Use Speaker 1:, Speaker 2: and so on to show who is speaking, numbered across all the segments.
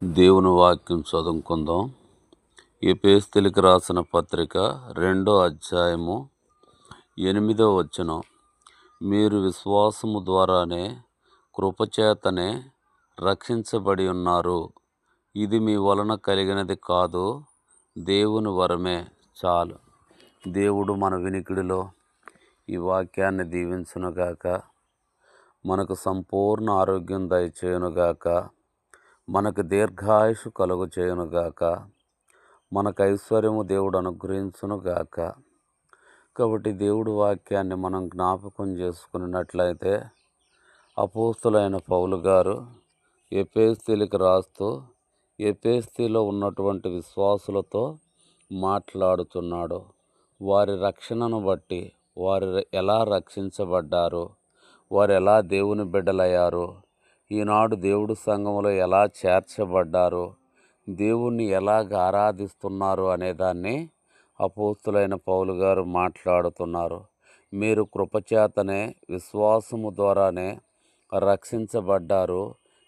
Speaker 1: దేవుని వాక్యం చదువుకుందాం. ఎఫెసీయులకు రాసిన పత్రిక 2వ అధ్యాయము 8వ వచనం. మీరు విశ్వాసము ద్వారానే కృపచేతనే రక్షించబడి ఉన్నారు. ఇది మీ వలన కలిగినది కాదు, దేవుని వరమే. చాలు. దేవుడు మన వినికిడిలో ఈ వాక్యాన్ని దీవించునుగాక. మనకు సంపూర్ణ ఆరోగ్యం దయచేయునుగాక. మనకు దీర్ఘాయుషు కలుగు చేయునుగాక. మనకు ఐశ్వర్యము దేవుడు అనుగ్రహించునుగాక. కాబట్టి దేవుడి వాక్యాన్ని మనం జ్ఞాపకం చేసుకున్నట్లయితే అపోస్తులైన పౌలు గారు ఎఫెసీయులకు రాస్తూ ఎఫెసీలో ఉన్నటువంటి విశ్వాసులతో మాట్లాడుతున్నాడు. వారి రక్షణను బట్టి వారు ఎలా రక్షించబడ్డారు, వారు ఎలా దేవుని బిడ్డలయ్యారు, ఈనాడు దేవుడి సంఘములో ఎలా చేర్చబడ్డారు, దేవుణ్ణి ఎలాగ ఆరాధిస్తున్నారు అనేదాన్ని అపోస్తులైన పౌలు గారు మాట్లాడుతున్నారు. మీరు కృపచేతనే విశ్వాసము ద్వారానే రక్షించబడ్డారు.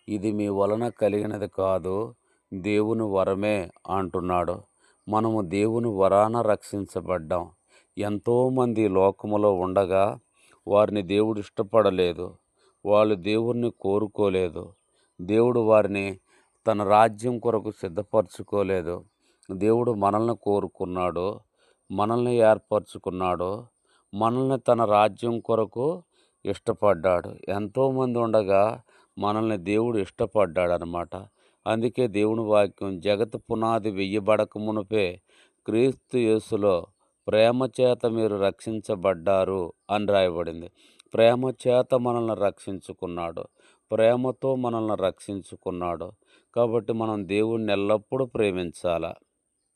Speaker 1: ఇది మీ వలన కలిగినది కాదు, దేవుని వరమే అంటున్నాడు. మనము దేవుని వరాన రక్షించబడ్డాం. ఎంతోమంది లోకములో ఉండగా వారిని దేవుడు ఇష్టపడలేదు, వాళ్ళు దేవుణ్ణి కోరుకోలేదు, దేవుడు వారిని తన రాజ్యం కొరకు సిద్ధపరచుకోలేదు. దేవుడు మనల్ని కోరుకున్నాడు, మనల్ని ఏర్పరచుకున్నాడు, మనల్ని తన రాజ్యం కొరకు ఇష్టపడ్డాడు. ఎంతోమంది ఉండగా మనల్ని దేవుడు ఇష్టపడ్డాడనమాట. అందుకే దేవుని వాక్యం జగత్ పునాది వెయ్యబడక మునుపే క్రీస్తు యేసులో ప్రేమ చేత మీరు రక్షించబడ్డారు అని రాయబడింది. ప్రేమ చేత మనల్ని రక్షించుకున్నాడు, ప్రేమతో మనల్ని రక్షించుకున్నాడు. కాబట్టి మనం దేవుణ్ణి ఎల్లప్పుడూ ప్రేమించాలి.